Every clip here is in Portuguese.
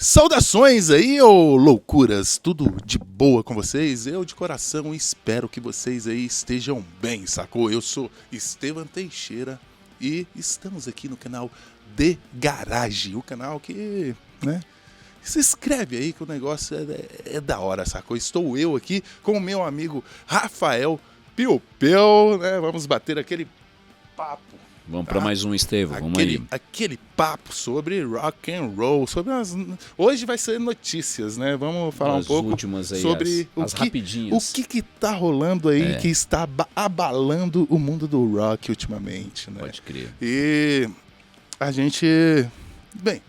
Saudações aí, ô loucuras! Tudo de boa com vocês? Eu de coração espero que vocês aí estejam bem, sacou? Eu sou Estevam Teixeira e estamos aqui no canal The Garage, o canal que, né, se inscreve aí que o negócio é da hora, sacou? Estou eu aqui com o meu amigo Rafael Piu Piu, né? Vamos bater aquele papo. Vamos para mais um, Estevão, vamos aí. Aquele papo sobre rock and roll, hoje vai ser notícias, né? Vamos falar um pouco últimas aí, sobre as rapidinhas. O que tá rolando aí, que está abalando o mundo do rock ultimamente, né? Pode crer. E a gente, bem,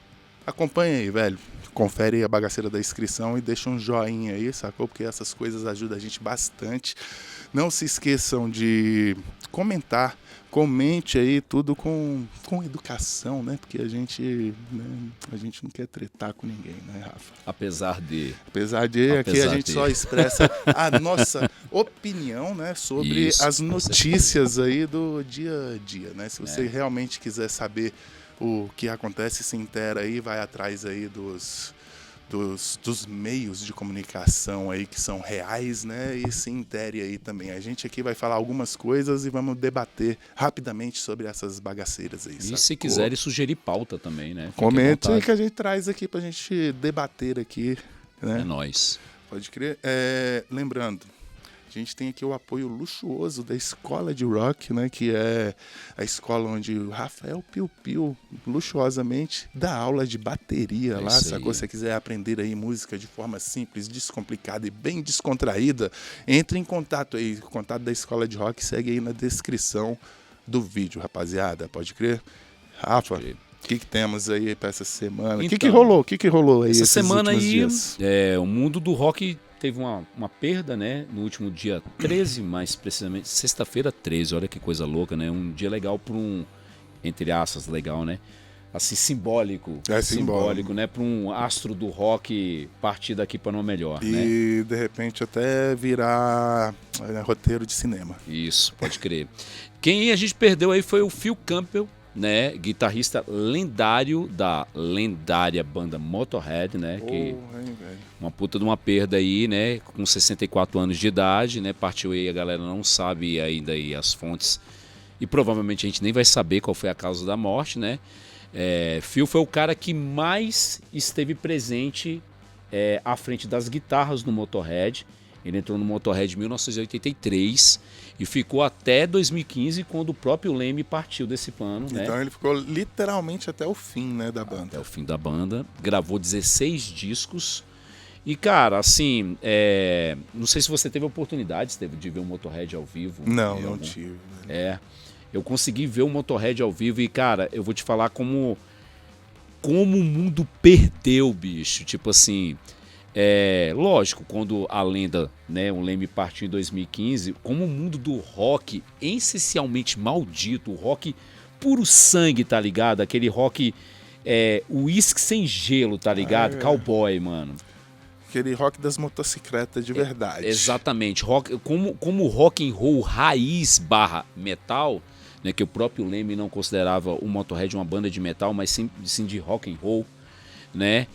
acompanha aí, velho. Confere a bagaceira da inscrição e deixa um joinha aí, sacou? Porque essas coisas ajudam a gente bastante. Não se esqueçam de comentar. Comente aí tudo com educação, né? Porque a gente não quer tretar com ninguém, né, Rafa? Apesar de aqui a gente só expressa a nossa opinião, né? Sobre as notícias aí do dia a dia, né? Se você realmente quiser saber o que acontece, se intera aí, vai atrás aí dos meios de comunicação aí que são reais, né? E se intere aí também. A gente aqui vai falar algumas coisas e vamos debater rapidamente sobre essas bagaceiras aí. E se quiserem sugerir pauta também, né? Comente aí que a gente traz aqui pra gente debater aqui, né? É nóis. Pode crer. Lembrando, a gente tem aqui o apoio luxuoso da Escola de Rock, né? Que é a escola onde o Rafael Piu Piu luxuosamente dá aula de bateria lá, sacou? Se você quiser aprender aí música de forma simples, descomplicada e bem descontraída, entre em contato aí. O contato da Escola de Rock segue aí na descrição do vídeo, rapaziada. Pode crer? Rafa, o que temos aí para essa semana? O que rolou? O que rolou aí essa esses semana últimos aí? Dias? O mundo do rock teve uma perda, né? No último dia 13, mais precisamente, sexta-feira 13, olha que coisa louca, né? Um dia legal para entre aspas, legal, né? Assim, simbólico, né? Para um astro do rock partir daqui para uma melhor, né? E de repente até virar roteiro de cinema. Isso, pode crer. Quem a gente perdeu aí foi o Phil Campbell, né, guitarrista lendário da lendária banda Motorhead, né, uma puta de uma perda aí, né, com 64 anos de idade, né, partiu aí, a galera não sabe ainda aí as fontes e provavelmente a gente nem vai saber qual foi a causa da morte, né. Phil foi o cara que mais esteve presente à frente das guitarras no Motorhead. Ele entrou no Motorhead em 1983 e ficou até 2015, quando o próprio Lemmy partiu desse plano. Então ele ficou literalmente até o fim, né, da banda. Até o fim da banda. Gravou 16 discos. E, cara, assim, não sei se você teve a oportunidade, de ver o Motorhead ao vivo. Não tive. Eu consegui ver o Motorhead ao vivo e, cara, eu vou te falar como o mundo perdeu, bicho. Tipo assim... lógico, quando a lenda, né, o Lemmy partiu em 2015, como o mundo do rock essencialmente maldito, o rock puro sangue, tá ligado? Aquele rock, uísque sem gelo, tá ligado? Cowboy, mano. Aquele rock das motocicletas de verdade. Exatamente, rock, como o rock and roll raiz / metal, né, que o próprio Lemmy não considerava o Motorhead uma banda de metal, mas sim de rock and roll, né?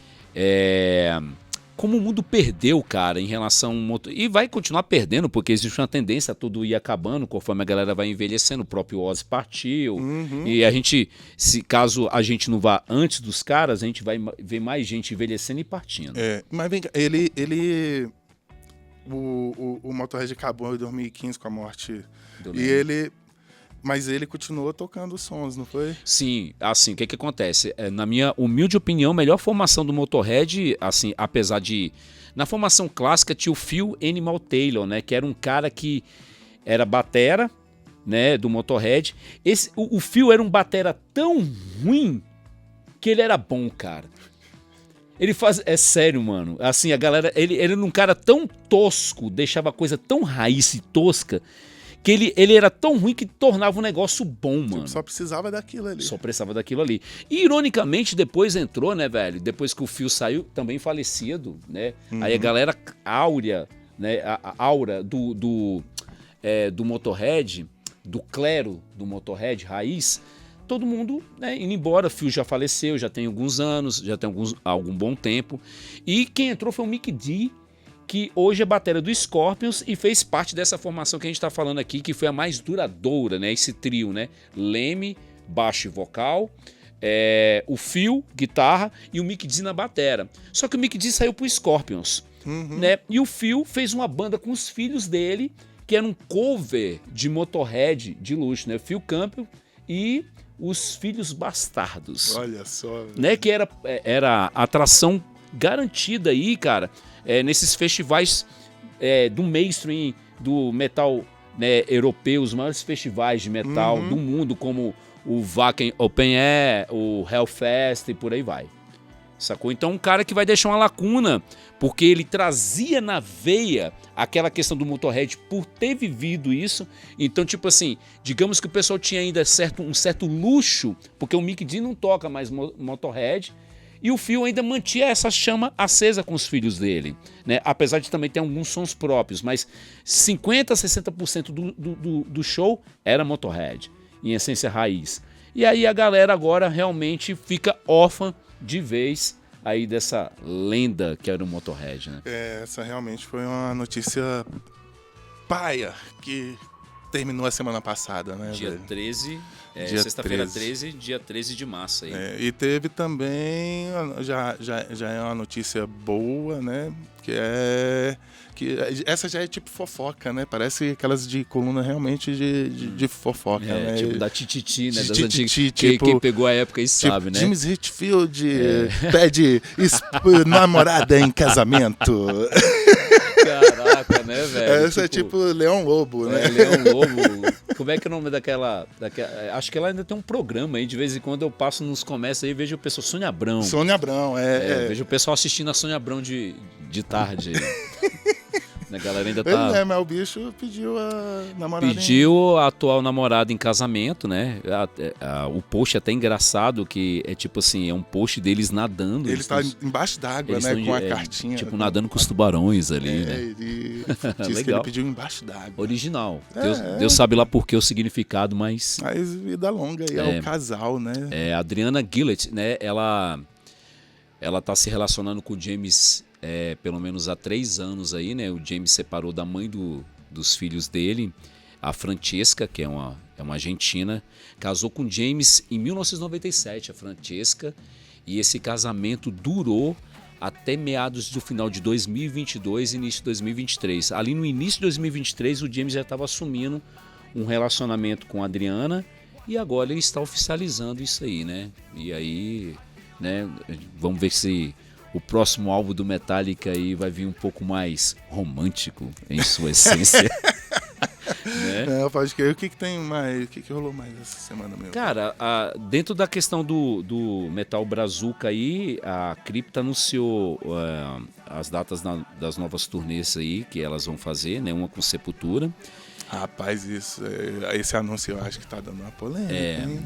Como o mundo perdeu, cara, em relação ao e vai continuar perdendo, porque existe uma tendência a tudo ir acabando conforme a galera vai envelhecendo. O próprio Ozzy partiu. E a gente, caso a gente não vá antes dos caras, a gente vai ver mais gente envelhecendo e partindo. Mas vem cá, o Motorhead acabou em 2015 com a morte do Lemmy. Mas ele continuou tocando os sons, não foi? Sim, assim, o que acontece? Na minha humilde opinião, a melhor formação do Motorhead, assim, apesar de... Na formação clássica tinha o Phil Animal Taylor, né? Que era um cara que era batera, né? Do Motorhead. O Phil era um batera tão ruim que ele era bom, cara. Ele faz... É sério, mano. Assim, a galera... Ele era um cara tão tosco, deixava a coisa tão raiz e tosca... que ele era tão ruim que tornava um negócio bom, mano. Só precisava daquilo ali. Só precisava daquilo ali. E, ironicamente, depois entrou, né, velho? Depois que o Phil saiu, também falecido, né? Aí a galera áurea, né? A aura do Motorhead, do clero do Motorhead, raiz, todo mundo, né, indo embora. O Phil já faleceu, já tem alguns anos, já tem algum bom tempo. E quem entrou foi o Mick D, que hoje é batera do Scorpions e fez parte dessa formação que a gente está falando aqui, que foi a mais duradoura, né? Esse trio, né? Leme, baixo e vocal, o Phil, guitarra, e o Mick D na batera. Só que o Mick D saiu pro Scorpions, né? E o Phil fez uma banda com os filhos dele, que era um cover de Motorhead de luxo, né? Phil Campbell e os Filhos Bastardos. Olha só. Né? Que era atração garantida aí, cara, nesses festivais do mainstream, do metal, né, europeu, os maiores festivais de metal do mundo, como o Wacken Open Air, o Hellfest e por aí vai. Sacou? Então um cara que vai deixar uma lacuna, porque ele trazia na veia aquela questão do Motorhead por ter vivido isso. Então, tipo assim, digamos que o pessoal tinha ainda um certo luxo, porque o Mick D não toca mais Motorhead, e o Phil ainda mantinha essa chama acesa com os filhos dele, né? Apesar de também ter alguns sons próprios, mas 50% a 60% do show era Motorhead, em essência raiz. E aí a galera agora realmente fica órfã de vez aí dessa lenda que era o Motorhead, né? Essa realmente foi uma notícia paia que terminou a semana passada, né? Dia velho? 13, Dia sexta-feira 13. 13, dia 13 de março aí. E teve também, já é uma notícia boa, né? Que essa já é tipo fofoca, né? Parece aquelas de coluna realmente de fofoca, né? Tipo da Tititi, né? Das Tititi, antigas, tipo, quem pegou a época aí sabe, tipo, né? James Hetfield pede namorada em casamento. Caraca, né, velho? Essa é tipo Leão Lobo, né? Leão Lobo. Como é que é o nome daquela... Acho que ela ainda tem um programa aí, de vez em quando eu passo nos comércios aí e vejo o pessoal... Sônia Abrão. Sônia Abrão, Vejo o pessoal assistindo a Sônia Abrão de tarde aí. A galera ainda tá... mas o bicho pediu a namorada. Pediu a atual namorada em casamento, né? O post é até engraçado, que é tipo assim, é um post deles nadando. Ele tá embaixo d'água, né? Com a cartinha. Tipo, nadando com os tubarões ali, né? Ele disse que ele pediu embaixo d'água. Original. Deus sabe lá por que o significado, mas... Mas vida longa aí ao casal, né? A Adriana Gillett, né? Ela tá se relacionando com o James... pelo menos há 3 anos aí, né? O James separou da mãe dos filhos dele, a Francesca, que é uma argentina, casou com o James em 1997, a Francesca, e esse casamento durou até meados do final de 2022 e início de 2023. Ali no início de 2023, o James já estava assumindo um relacionamento com a Adriana e agora ele está oficializando isso aí, né? E aí, né? Vamos ver se o próximo álbum do Metallica aí vai vir um pouco mais romântico em sua essência. Né? Pode crer. O que tem mais? O que rolou mais essa semana mesmo? Cara, dentro da questão do Metal Brazuca aí, a Crypta anunciou as datas das novas turnês aí que elas vão fazer, né? Uma com Sepultura. Rapaz, esse anúncio eu acho que tá dando uma polêmica, hein?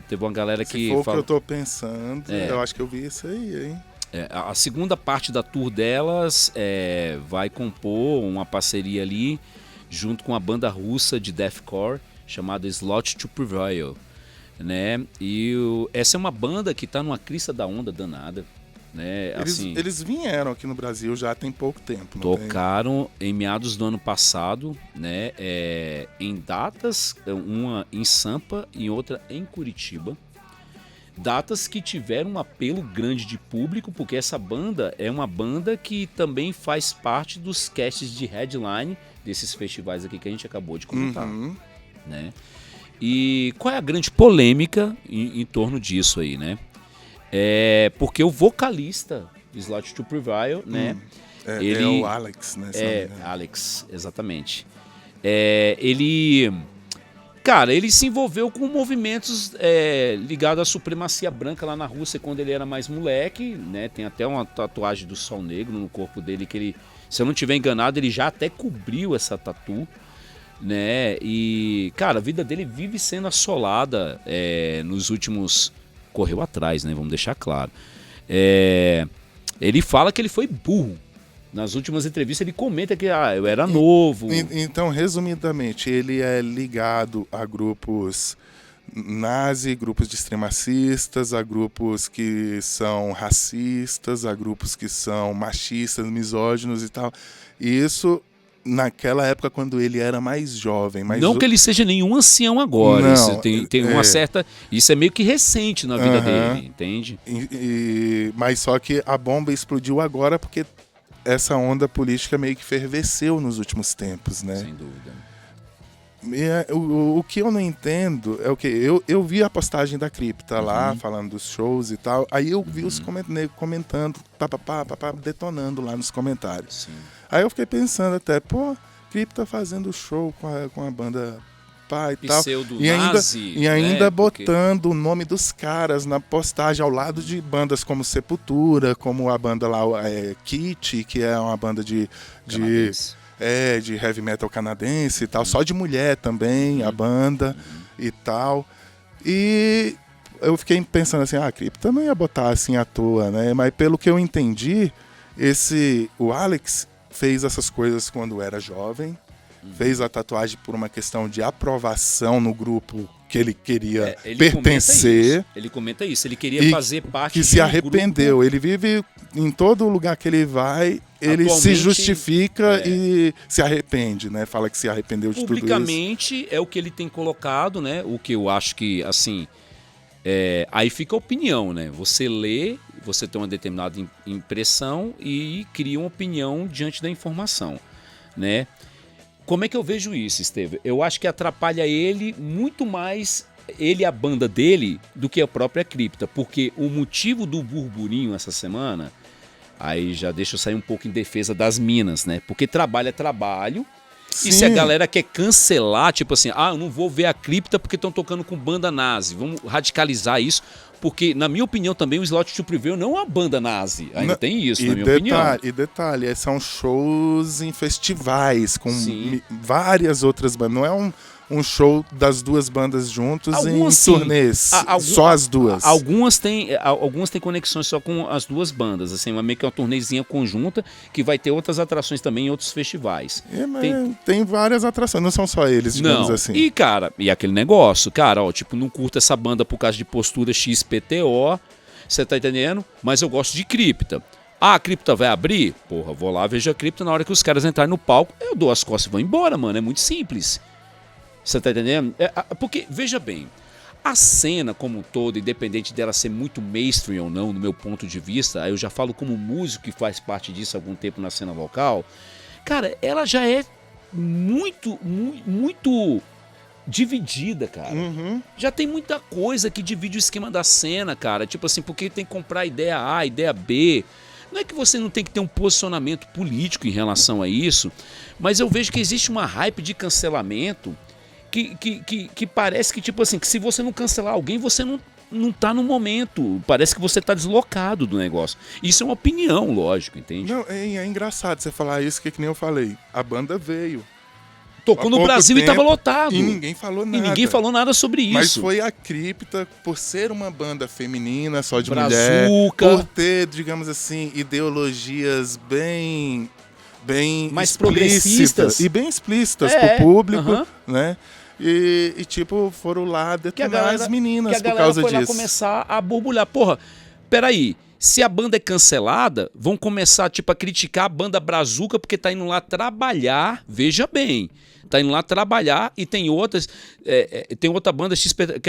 Teve uma galera que... Se for o que eu tô pensando, eu acho que eu vi isso aí, hein? A segunda parte da tour delas vai compor uma parceria ali junto com a banda russa de deathcore chamada Slot to Prevail, né? E essa é uma banda que tá numa crista da onda danada, né? Eles vieram aqui no Brasil já tem pouco tempo. Tocaram em meados do ano passado, né? Em datas, uma em Sampa e outra em Curitiba. Datas que tiveram um apelo grande de público, porque essa banda é uma banda que também faz parte dos casts de headline desses festivais aqui que a gente acabou de comentar. Né? E qual é a grande polêmica em torno disso aí, né? Porque o vocalista de Slot to Prevail, né? Ele é o Alex, né? Alex, exatamente. Ele se envolveu com movimentos ligados à supremacia branca lá na Rússia quando ele era mais moleque, né? Tem até uma tatuagem do Sol Negro no corpo dele que ele, se eu não estiver enganado, ele já até cobriu essa tatu, né? E, cara, a vida dele vive sendo assolada nos últimos... Correu atrás, né? Vamos deixar claro. Ele fala que ele foi burro. Nas últimas entrevistas ele comenta que eu era novo. Então, resumidamente, ele é ligado a grupos nazi, grupos de extremacistas, a grupos que são racistas, a grupos que são machistas, misóginos e tal. E isso naquela época, quando ele era mais jovem. Mas não que ele seja nenhum ancião agora. Não, isso tem uma certa. Isso é meio que recente na vida dele, entende? Mas só que a bomba explodiu agora porque essa onda política meio que fervesceu nos últimos tempos, né? Sem dúvida. O que eu não entendo é o que eu vi a postagem da Cripta lá, falando dos shows e tal. Aí eu vi os comentando, detonando lá nos comentários. Sim. Aí eu fiquei pensando até, Cripta fazendo show com a banda pá e tal. E ainda botando o nome dos caras na postagem ao lado de bandas como Sepultura, como a banda lá, Kit, que é uma banda de heavy metal canadense e tal, só de mulher também, a banda e tal. E eu fiquei pensando assim, a Cripta não ia botar assim à toa, né? Mas pelo que eu entendi, o Alex fez essas coisas quando era jovem, fez a tatuagem por uma questão de aprovação no grupo que ele queria pertencer. Ele comenta isso, ele queria fazer parte que se arrependeu. Ele vive em todo lugar que ele vai, ele se justifica e se arrepende, né? Fala que se arrependeu de tudo isso. Publicamente é o que ele tem colocado, né? O que eu acho que, assim, aí fica a opinião, né? Você lê, você tem uma determinada impressão e cria uma opinião diante da informação, né? Como é que eu vejo isso, Esteve? Eu acho que atrapalha ele muito mais, ele e a banda dele, do que a própria Cripta. Porque o motivo do burburinho essa semana, aí já deixa eu sair um pouco em defesa das minas, né? Porque trabalho é trabalho. Sim. E se a galera quer cancelar, tipo assim, eu não vou ver a Cripta porque estão tocando com banda nazi. Vamos radicalizar isso. Porque, na minha opinião, também o Slot to Prevail não é uma banda nazi. Ainda tem isso, na minha opinião. E detalhe, são shows em festivais, com várias outras bandas. Não é um show das duas bandas juntos em turnês, só as duas. Algumas têm conexões só com as duas bandas, assim, meio que uma turnezinha conjunta que vai ter outras atrações também em outros festivais. Tem várias atrações, não são só eles, digamos assim. E, cara, aquele negócio, cara, não curto essa banda por causa de postura XPTO, você tá entendendo? Mas eu gosto de Cripta. A Cripta vai abrir? Porra, vou lá, vejo a Cripta, na hora que os caras entrarem no palco, eu dou as costas e vou embora, mano, é muito simples. Você tá entendendo? Porque, veja bem, a cena como um todo, independente dela ser muito mainstream ou não, no meu ponto de vista, aí eu já falo como músico que faz parte disso há algum tempo na cena vocal, cara, ela já é muito dividida, cara. Já tem muita coisa que divide o esquema da cena, cara. Tipo assim, porque tem que comprar ideia A, ideia B. Não é que você não tem que ter um posicionamento político em relação a isso, mas eu vejo que existe uma hype de cancelamento que parece que, tipo assim, que se você não cancelar alguém, você não tá no momento. Parece que você tá deslocado do negócio. Isso é uma opinião, lógico, entende? Não, é engraçado você falar isso, que nem eu falei. A banda veio. Tocou no Brasil e tava lotado. E ninguém falou nada. E ninguém falou nada sobre isso. Mas foi a Cripta, por ser uma banda feminina, só de Brazuca, mulher, por ter, digamos assim, ideologias bem mais explícitas progressistas e bem explícitas pro público, né? E tipo, foram lá detonar as meninas por causa disso. Que a galera foi lá começar a borbulhar. Porra, peraí. Se a banda é cancelada, vão começar tipo a criticar a banda Brazuca porque tá indo lá trabalhar. Veja bem, tá indo lá trabalhar e tem outras. Tem outra banda XP.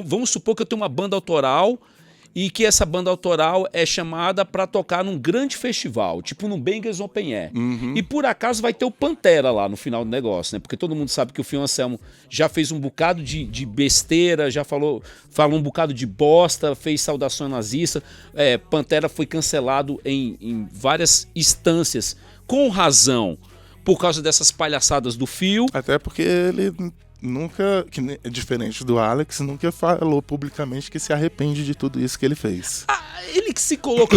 Vamos supor que eu tenho uma banda autoral e que essa banda autoral é chamada para tocar num grande festival, tipo no Bangers Open Air. E por acaso vai ter o Pantera lá no final do negócio, né? Porque todo mundo sabe que o Phil Anselmo já fez um bocado de besteira, já falou um bocado de bosta, fez saudação nazista. Pantera foi cancelado em várias instâncias, com razão, por causa dessas palhaçadas do Phil. Até porque ele nunca, diferente do Alex, nunca falou publicamente que se arrepende de tudo isso que ele fez. Ele que se coloca,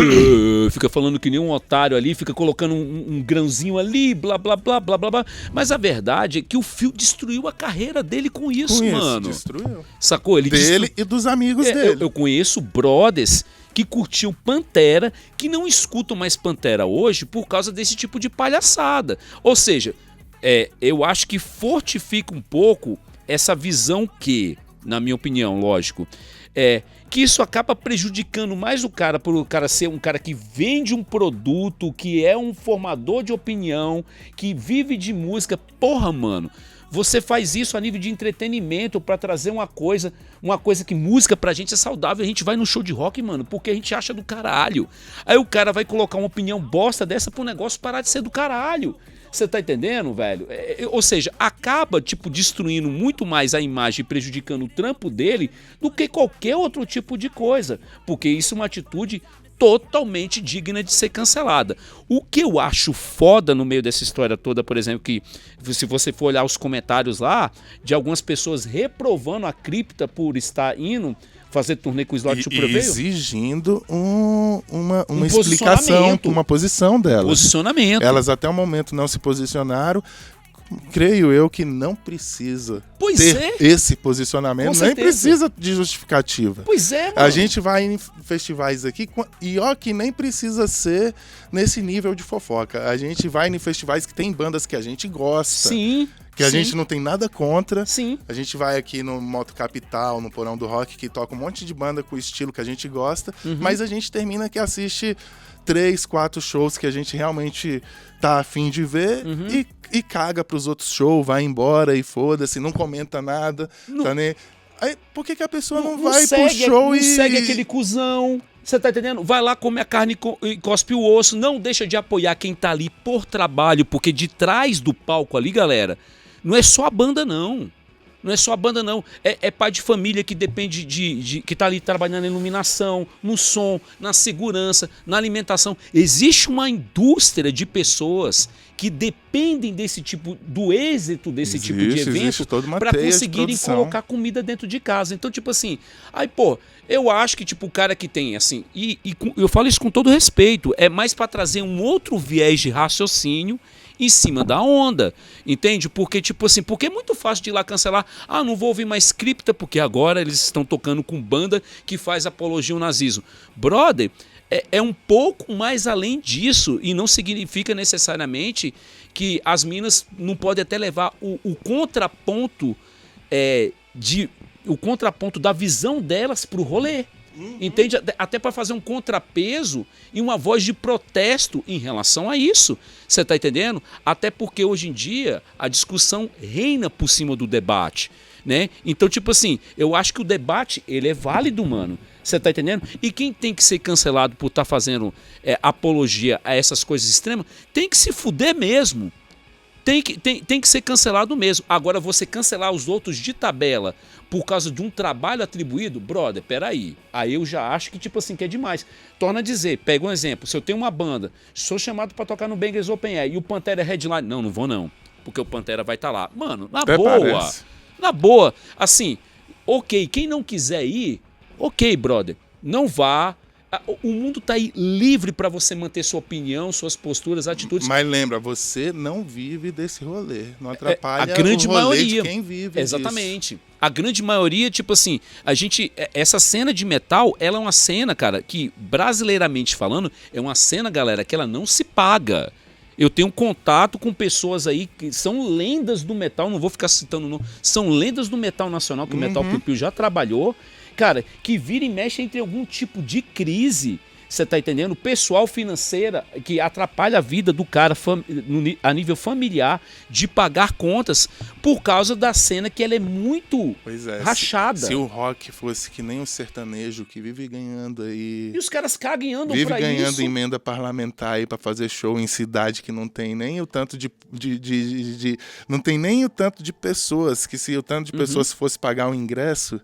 fica falando que nem um otário ali, fica colocando um grãozinho ali, blá, blá, blá, blá, blá, blá. Mas a verdade é que o Phil destruiu a carreira dele com isso, mano. Destruiu. Sacou? Ele dele e dos amigos dele. Eu conheço brothers que curtiam Pantera, que não escutam mais Pantera hoje por causa desse tipo de palhaçada. Ou seja, eu acho que fortifica um pouco essa visão que na minha opinião, lógico, que isso acaba prejudicando mais o cara, por o cara ser um cara que vende um produto, que é um formador de opinião, que vive de música. Porra, mano, você faz isso a nível de entretenimento pra trazer uma coisa que música pra gente é saudável. A gente vai no show de rock, mano, porque a gente acha do caralho. Aí o cara vai colocar uma opinião bosta dessa pro negócio parar de ser do caralho. Você tá entendendo, velho? Ou seja, acaba, tipo, destruindo muito mais a imagem e prejudicando o trampo dele do que qualquer outro tipo de coisa. Porque isso é uma atitude totalmente digna de ser cancelada. O que eu acho foda no meio dessa história toda, por exemplo, que se você for olhar os comentários lá, de algumas pessoas reprovando a Cripta por estar indo fazer turnê com o Slot to Prevail, exigindo uma explicação, uma posição delas. Posicionamento. Elas até o momento não se posicionaram. Creio eu que não precisa ter esse posicionamento, nem precisa de justificativa. Pois é, mano. A gente vai em festivais aqui e ó que nem precisa ser nesse nível de fofoca. A gente vai em festivais que tem bandas que a gente gosta. Sim. Que a gente não tem nada contra. Sim. A gente vai aqui no Moto Capital, no Porão do Rock, que toca um monte de banda com o estilo que a gente gosta, mas a gente termina que assiste 3, 4 shows que a gente realmente tá afim de ver e caga pros outros shows, vai embora e foda-se, não comenta nada, tá nem... Aí, por que a pessoa não vai pro show e... Não segue aquele cuzão, você tá entendendo? Vai lá, come a carne e cospe o osso, não deixa de apoiar quem tá ali por trabalho, porque de trás do palco ali, galera, não é só a banda, não. Não é só a banda, não. É pai de família que depende que tá ali trabalhando na iluminação, no som, na segurança, na alimentação. Existe uma indústria de pessoas que dependem desse tipo, do êxito desse tipo de evento para conseguirem colocar comida dentro de casa. Então, tipo assim, aí, pô, eu acho que, tipo, o cara que tem, assim, e eu falo isso com todo respeito, é mais para trazer um outro viés de raciocínio em cima da onda, entende? Porque, tipo assim, porque é muito fácil de ir lá cancelar. Ah, não vou ouvir mais Cripta, porque agora eles estão tocando com banda que faz apologia ao nazismo. Brother, é um pouco mais além disso, e não significa necessariamente que as minas não podem até levar o contraponto o contraponto da visão delas pro rolê. Entende? Até para fazer um contrapeso e uma voz de protesto em relação a isso. Você tá entendendo? Até porque hoje em dia a discussão reina por cima do debate, né? Então, tipo assim, eu acho que o debate, ele é válido, mano. Você tá entendendo? E quem tem que ser cancelado por estar fazendo apologia a essas coisas extremas, tem que se fuder mesmo. Tem que ser cancelado mesmo. Agora, você cancelar os outros de tabela por causa de um trabalho atribuído, brother, peraí. Aí eu já acho que, tipo assim, que é demais. Torna a dizer, pega um exemplo, se eu tenho uma banda, sou chamado pra tocar no Bangers Open Air e o Pantera é headline, não vou não, porque o Pantera vai estar lá. Mano, na boa, assim, ok, quem não quiser ir, ok, brother, não vá. O mundo tá aí livre para você manter sua opinião, suas posturas, atitudes. Mas lembra, você não vive desse rolê. Não atrapalha a grande o rolê maioria de quem vive. Exatamente. Disso. A grande maioria, tipo assim, essa cena de metal, ela é uma cena, cara, que brasileiramente falando, é uma cena, galera, que ela não se paga. Eu tenho contato com pessoas aí que são lendas do metal, não vou ficar citando, não, são lendas do metal nacional, que o Metal Piu Piu já trabalhou. Cara, que vira e mexe entre algum tipo de crise, você tá entendendo? Pessoal financeira, que atrapalha a vida do cara a nível familiar, de pagar contas, por causa da cena que ela é muito rachada. Se o rock fosse que nem o sertanejo, que vive ganhando aí... E os caras cagam e andam pra isso. Vive ganhando emenda parlamentar aí pra fazer show em cidade que não tem nem o tanto não tem nem o tanto de pessoas, que se o tanto de pessoas fosse pagar o ingresso...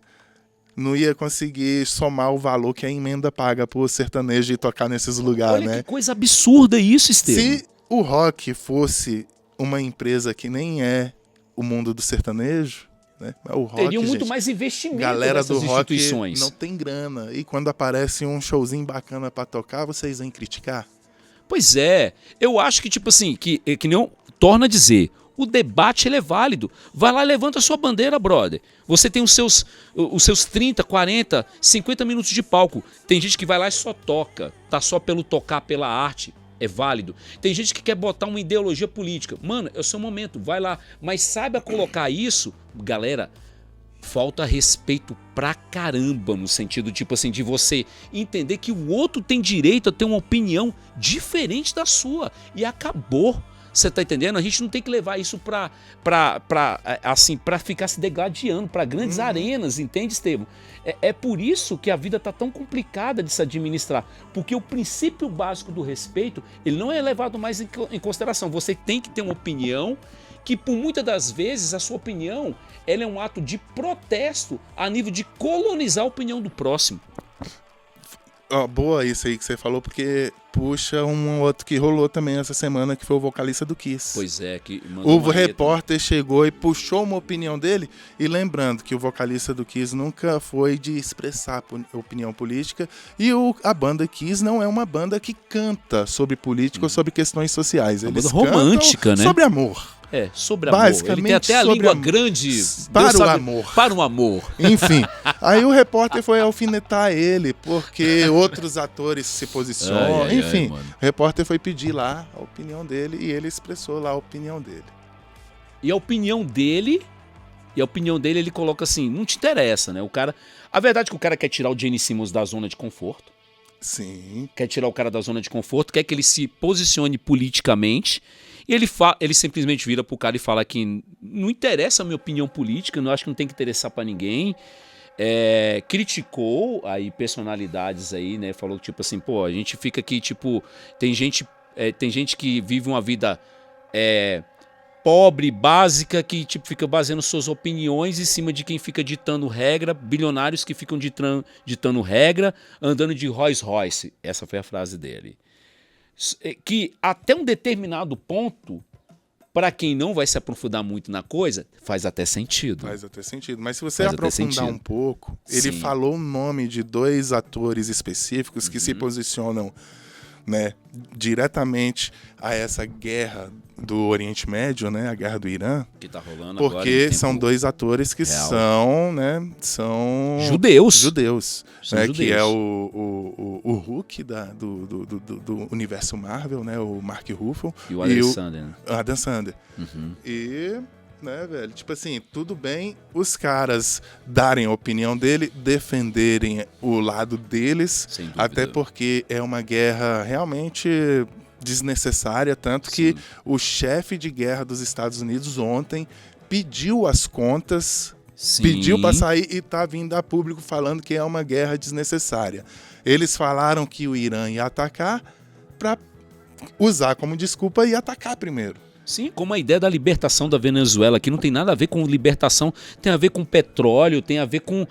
não ia conseguir somar o valor que a emenda paga pro sertanejo e tocar nesses lugares, né? Olha que coisa absurda isso, Estevam. Se o rock fosse uma empresa que nem é o mundo do sertanejo, né? O rock, teriam muito mais investimento galera do rock instituições. Não tem grana. E quando aparece um showzinho bacana pra tocar, vocês vêm criticar? Pois é. Eu acho que, tipo assim, que nem torna a dizer... O debate, ele é válido. Vai lá e levanta a sua bandeira, brother. Você tem os seus 30, 40, 50 minutos de palco. Tem gente que vai lá e só toca. Tá só pelo tocar, pela arte. É válido. Tem gente que quer botar uma ideologia política. Mano, é o seu momento. Vai lá. Mas saiba colocar isso, galera, falta respeito pra caramba, no sentido, tipo assim, de você entender que o outro tem direito a ter uma opinião diferente da sua. E acabou. Você tá entendendo? A gente não tem que levar isso pra ficar se degladiando pra grandes arenas, entende, Estevam? É por isso que a vida tá tão complicada de se administrar, porque o princípio básico do respeito, ele não é levado mais em consideração. Você tem que ter uma opinião que, por muitas das vezes, a sua opinião, ela é um ato de protesto a nível de colonizar a opinião do próximo. Boa isso aí que você falou, porque puxa um outro que rolou também essa semana, que foi o vocalista do Kiss. Pois é, que o repórter chegou e puxou uma opinião dele, e lembrando que o vocalista do Kiss nunca foi de expressar opinião política, e a banda Kiss não é uma banda que canta sobre política ou sobre questões sociais. Eles banda romântica, né? Sobre amor. Sobre amor. Ele tem até a língua grande para o amor. Para o amor. Enfim, aí o repórter foi alfinetar ele, porque outros atores se posicionam. Enfim, o repórter foi pedir lá a opinião dele e ele expressou lá a opinião dele. E a opinião dele, ele coloca assim, não te interessa, né? A verdade é que o cara quer tirar o Gene Simmons da zona de conforto. Sim. Quer tirar o cara da zona de conforto, quer que ele se posicione politicamente. E ele simplesmente vira pro cara e fala que não interessa a minha opinião política, não acho que não tem que interessar pra ninguém. Criticou aí personalidades aí, né? Falou tipo assim, pô, a gente fica aqui, tipo, tem gente que vive uma vida pobre, básica, que tipo fica baseando suas opiniões em cima de quem fica ditando regra, bilionários que ficam ditando regra, andando de Rolls Royce. Essa foi a frase dele. Que até um determinado ponto, para quem não vai se aprofundar muito na coisa, faz até sentido. Faz até sentido. Mas se você aprofundar um pouco, ele falou o nome de 2 atores específicos que se posicionam, né, diretamente a essa guerra do Oriente Médio, né, a guerra do Irã, que tá rolando porque agora são 2 atores que são judeus, né, que é o Hulk do universo Marvel, né, o Mark Ruffalo e o Adam Sandler. E, né, velho, tipo assim, tudo bem os caras darem a opinião dele, defenderem o lado deles, até porque é uma guerra realmente desnecessária, tanto que o chefe de guerra dos Estados Unidos ontem pediu as contas, pediu para sair e tá vindo a público falando que é uma guerra desnecessária. Eles falaram que o Irã ia atacar para usar como desculpa e atacar primeiro. Sim, como a ideia da libertação da Venezuela, que não tem nada a ver com libertação, tem a ver com petróleo, tem a ver com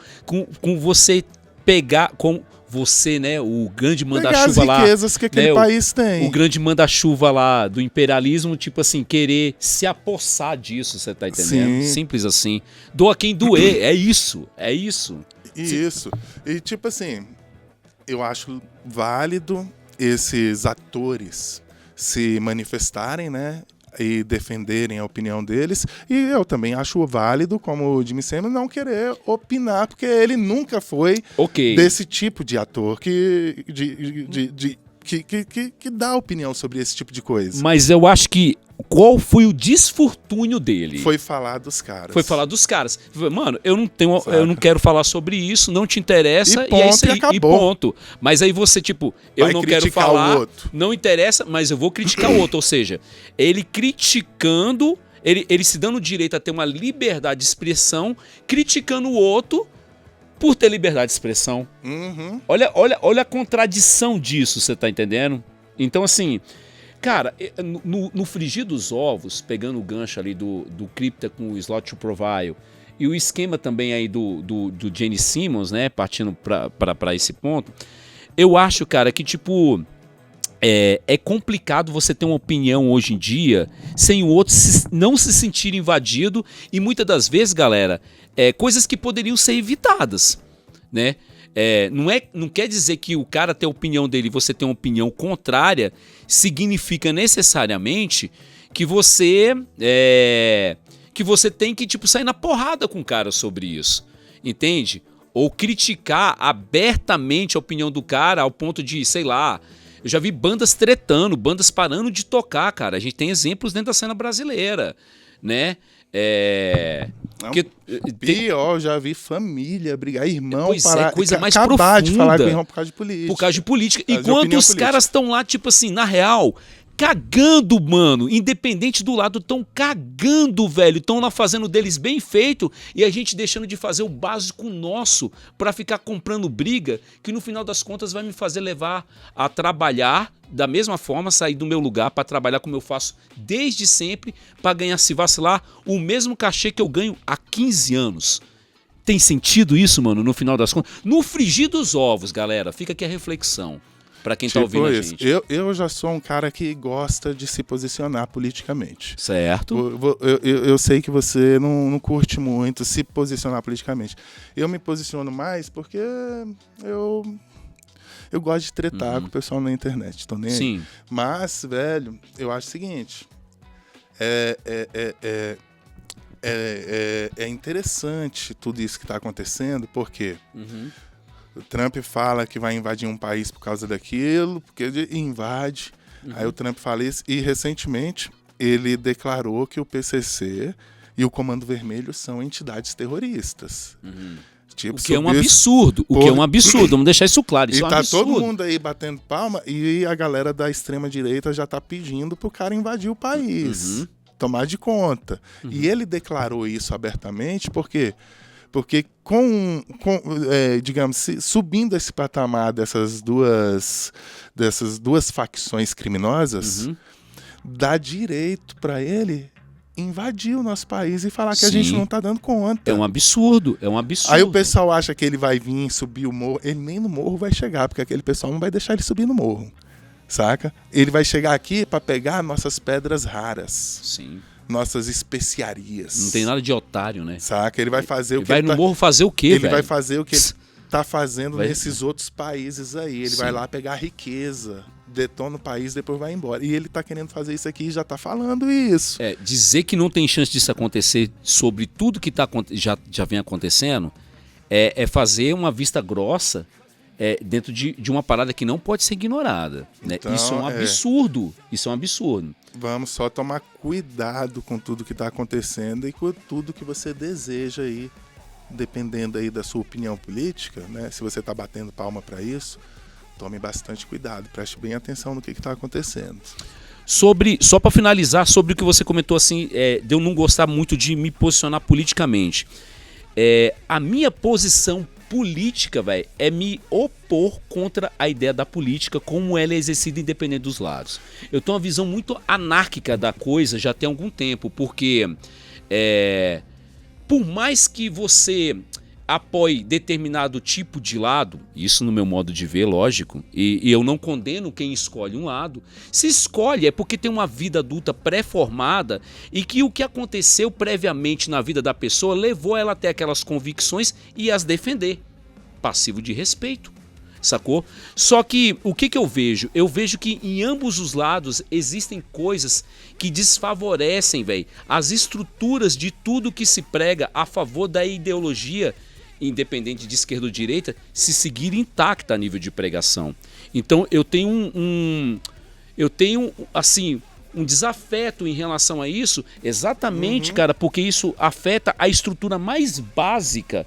você pegar, com você, né, o grande manda-chuva lá. As riquezas que aquele país tem. O grande manda-chuva lá do imperialismo, tipo assim, querer se apossar disso, você tá entendendo? Sim. Simples assim. Doa quem doer, é isso. Isso. E tipo assim, eu acho válido esses atores se manifestarem, né, e defenderem a opinião deles, e eu também acho válido, como o Jimmy Simmons, não querer opinar, porque ele nunca foi desse tipo de ator que dá opinião sobre esse tipo de coisa. Mas eu acho que qual foi o desfortúnio dele? Foi falar dos caras. Mano, eu não quero falar sobre isso, não te interessa, e é isso aí, e ponto. Mas aí você, tipo, eu não quero falar, não interessa, mas eu vou criticar o outro. Ou seja, ele criticando, ele se dando o direito a ter uma liberdade de expressão, criticando o outro por ter liberdade de expressão. Olha a contradição disso, você tá entendendo? Então, assim, cara, no frigir dos ovos, pegando o gancho ali do Crypta com o Slot to Profile, e o esquema também aí do Gene Simmons, né, partindo pra esse ponto, eu acho, cara, que tipo, é complicado você ter uma opinião hoje em dia sem o outro não se sentir invadido, e muitas das vezes, galera, coisas que poderiam ser evitadas, né? Não quer dizer que o cara ter a opinião dele e você ter uma opinião contrária significa necessariamente que você tem que tipo, sair na porrada com o cara sobre isso, entende? Ou criticar abertamente a opinião do cara ao ponto de, sei lá, eu já vi bandas tretando, bandas parando de tocar, cara. A gente tem exemplos dentro da cena brasileira, né? Porque, pior, já vi família brigar, irmão pois parar, coisa mais acabar profunda, de falar com o irmão por causa de política. Por causa de política. Enquanto os caras estão lá, tipo assim, na real, cagando, mano. Independente do lado, estão cagando, velho. Estão lá fazendo deles bem feito e a gente deixando de fazer o básico nosso pra ficar comprando briga, que no final das contas vai me fazer levar a trabalhar da mesma forma, sair do meu lugar pra trabalhar como eu faço desde sempre, pra ganhar, se vacilar, o mesmo cachê que eu ganho há 15 anos. Tem sentido isso, mano, no final das contas? No frigir dos ovos, galera, fica aqui a reflexão. Pra quem tá ouvindo a gente. Eu já sou um cara que gosta de se posicionar politicamente. Certo. Eu sei que você não curte muito se posicionar politicamente. Eu me posiciono mais porque eu gosto de tretar com o pessoal na internet. Tô nem aí. Mas, velho, eu acho o seguinte. É interessante tudo isso que tá acontecendo, porque... O Trump fala que vai invadir um país por causa daquilo, porque ele invade. Aí o Trump fala isso. E recentemente ele declarou que o PCC e o Comando Vermelho são entidades terroristas. Tipo, o que é um absurdo. O que é um absurdo. Vamos deixar isso claro. Isso e é um absurdo. Todo mundo aí batendo palma e a galera da extrema-direita já tá pedindo pro cara invadir o país. Tomar de conta. E ele declarou isso abertamente porque digamos, subindo esse patamar dessas duas facções criminosas, dá direito para ele invadir o nosso país e falar que a gente não tá dando conta. É um absurdo, é um absurdo. Aí o pessoal acha que ele vai vir subir o morro, ele nem no morro vai chegar, porque aquele pessoal não vai deixar ele subir no morro, saca? Ele vai chegar aqui para pegar nossas pedras raras. Sim. Nossas especiarias. Não tem nada de otário, né? Saca? Ele vai fazer o que ele vai no morro fazer o quê, velho? Ele vai fazer o que ele tá fazendo nesses outros países aí. Ele vai lá pegar riqueza, detona o país, depois vai embora. E ele tá querendo fazer isso aqui e já tá falando isso. Dizer que não tem chance disso acontecer sobre tudo que já vem acontecendo é fazer uma vista grossa dentro de uma parada que não pode ser ignorada. Né? Então, isso é um absurdo. Isso é um absurdo. Vamos só tomar cuidado com tudo que está acontecendo e com tudo que você deseja aí, dependendo aí da sua opinião política, né? Se você está batendo palma para isso, tome bastante cuidado, preste bem atenção no que está acontecendo. Só para finalizar, sobre o que você comentou assim, de eu não gostar muito de me posicionar politicamente. A minha posição política, velho, é me opor contra a ideia da política como ela é exercida independente dos lados. Eu tenho uma visão muito anárquica da coisa já tem algum tempo, porque por mais que você apoie determinado tipo de lado, isso no meu modo de ver, lógico, e eu não condeno quem escolhe um lado, se escolhe é porque tem uma vida adulta pré-formada e que o que aconteceu previamente na vida da pessoa levou ela até aquelas convicções e as defender. Passivo de respeito, sacou? Só que o que eu vejo? Eu vejo que em ambos os lados existem coisas que desfavorecem, velho, as estruturas de tudo que se prega a favor da ideologia, independente de esquerda ou direita, se seguir intacta a nível de pregação. Então eu tenho assim um desafeto em relação a isso, exatamente, cara, porque isso afeta a estrutura mais básica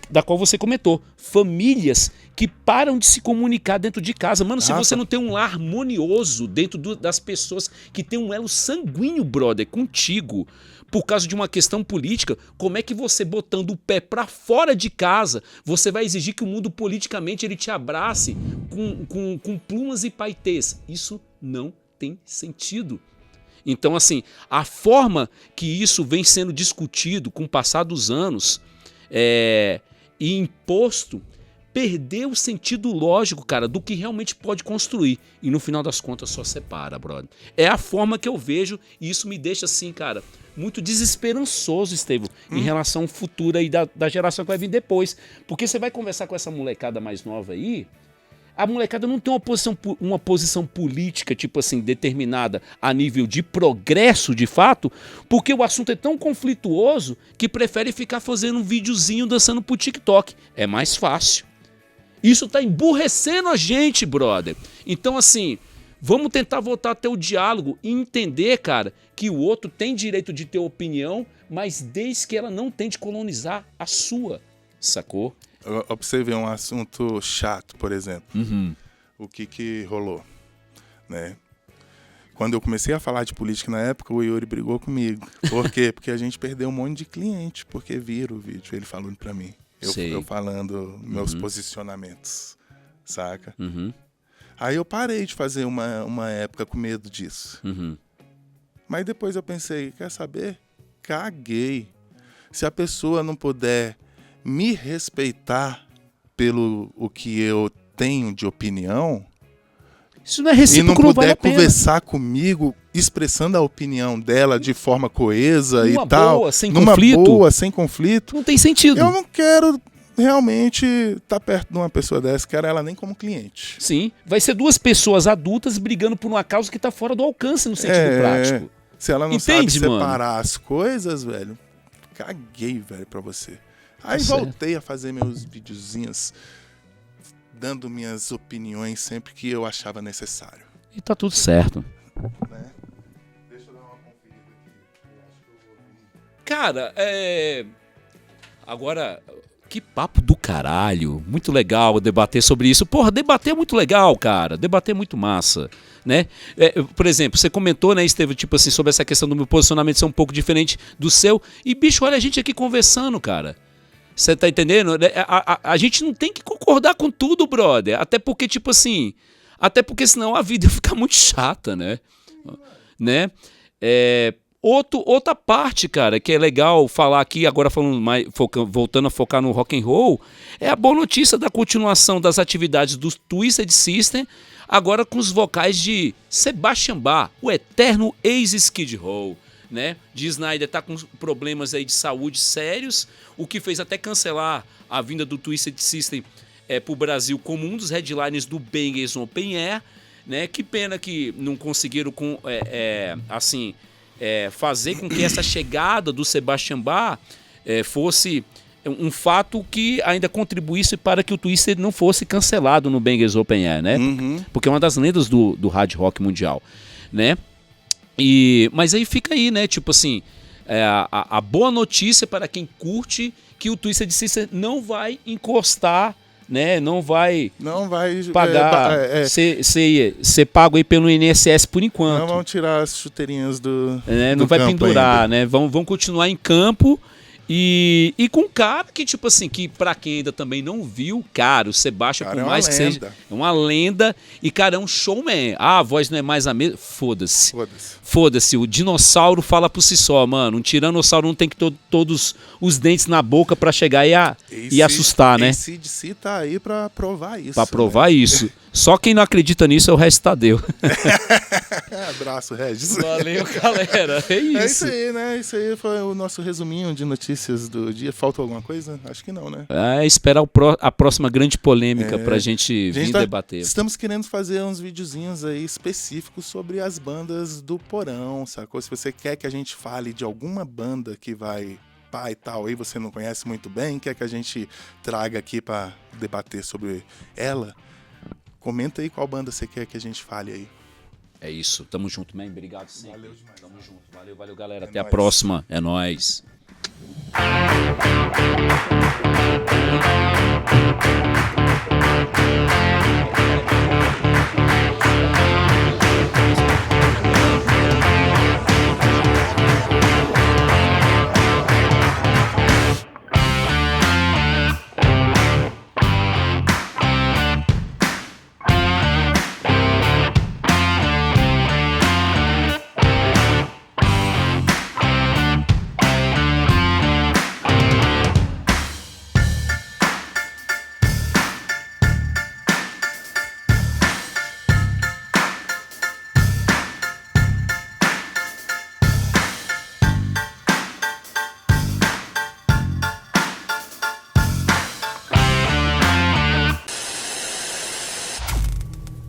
da qual você comentou, famílias que param de se comunicar dentro de casa. Mano, se você não tem um lar harmonioso dentro das pessoas que tem um elo sanguíneo, brother, contigo, por causa de uma questão política, como é que você, botando o pé pra fora de casa, você vai exigir que o mundo politicamente ele te abrace com plumas e paetês? Isso não tem sentido. Então, assim, a forma que isso vem sendo discutido com o passar dos anos e imposto, perdeu o sentido lógico, cara, do que realmente pode construir. E no final das contas só separa, brother. É a forma que eu vejo e isso me deixa assim, cara, muito desesperançoso, Estevão, em relação ao futuro aí da geração que vai vir depois. Porque você vai conversar com essa molecada mais nova aí, a molecada não tem uma posição política, tipo assim, determinada a nível de progresso, de fato, porque o assunto é tão conflituoso que prefere ficar fazendo um videozinho dançando pro TikTok. É mais fácil. Isso tá emburrecendo a gente, brother. Então, assim, Vamos tentar voltar até o diálogo e entender, cara, que o outro tem direito de ter opinião, mas desde que ela não tente colonizar a sua, sacou? Observei um assunto chato, por exemplo. Uhum. O que rolou, né? Quando eu comecei a falar de política na época, o Yuri brigou comigo. Por quê? Porque a gente perdeu um monte de cliente, porque viram o vídeo, ele falando pra mim. Eu falando meus posicionamentos, saca? Uhum. Aí eu parei de fazer uma época com medo disso. Uhum. Mas depois eu pensei, quer saber? Caguei. Se a pessoa não puder me respeitar pelo o que eu tenho de opinião, isso não é recíproco, e não puder vale a pena. conversar comigo, expressando a opinião dela de forma coesa Numa e tal, boa, sem numa conflito. boa, sem conflito, Não tem sentido. eu não quero realmente estar perto de uma pessoa dessa, quero ela nem como cliente. Sim, vai ser duas pessoas adultas brigando por uma causa que tá fora do alcance no sentido prático. Se ela não Entende, sabe mano? separar as coisas, velho, caguei, velho, pra você. Aí Tá voltei a fazer meus videozinhos, dando minhas opiniões sempre que eu achava necessário. E tá tudo certo. Né? Deixa eu dar uma conferida aqui. Eu acho que eu vou... Cara, agora, que papo do caralho. Muito legal debater sobre isso. Porra, debater é muito legal, cara. Debater é muito massa, né? Por exemplo, você comentou, né, Estevão, tipo assim, sobre essa questão do meu posicionamento ser um pouco diferente do seu. E, bicho, olha a gente aqui conversando, cara. Você tá entendendo? A gente não tem que concordar com tudo, brother. Até porque, tipo assim... Até porque senão a vida ia ficar muito chata, né? Outra parte, cara, que é legal falar aqui, agora falando mais, voltando a focar no rock and roll, é a boa notícia da continuação das atividades do Twisted Sister, agora com os vocais de Sebastian Bach, o eterno ex-Skid Row. Né? Dee Snider tá com problemas aí de saúde sérios, o que fez até cancelar a vinda do Twisted Sister pro Brasil como um dos headliners do Bangers Open Air, né? Que pena que não conseguiram fazer com que essa chegada do Sebastian Bach fosse um fato que ainda contribuísse para que o Twisted não fosse cancelado no Bangers Open Air, né? Uhum. Porque é uma das lendas do hard rock mundial, né? Mas aí fica aí, né? Tipo assim, a boa notícia para quem curte que o Twisted Sister não vai encostar, né? Não vai pagar, ser pago aí pelo INSS por enquanto. Não vão tirar as chuteirinhas do não vai pendurar, ainda. né? Vão continuar em campo. E com um cara que, tipo assim, que pra quem ainda também não viu, cara, o Sebastian, por mais que seja, é uma lenda. E, cara, é um showman. A voz não é mais a mesma. Foda-se. Foda-se. O dinossauro fala por si só, mano. Um tiranossauro não tem que ter todos os dentes na boca pra chegar e assustar, né? Esse DC tá aí pra provar isso. Pra provar isso. Só quem não acredita nisso é o resto Tadeu. Abraço, Regis. Valeu, galera. É isso. É isso aí, né? Isso aí foi o nosso resuminho de notícias do dia. Falta alguma coisa? Acho que não, né? Esperar a próxima grande polêmica pra gente vir debater. Estamos querendo fazer uns videozinhos aí específicos sobre as bandas do porão, sacou? Se você quer que a gente fale de alguma banda que vai pá e tal, aí você não conhece muito bem, quer que a gente traga aqui pra debater sobre ela, comenta aí qual banda você quer que a gente fale aí. É isso. Tamo junto, man. Obrigado sempre. Valeu demais. Tamo junto. Valeu, galera. Até a próxima. É nóis.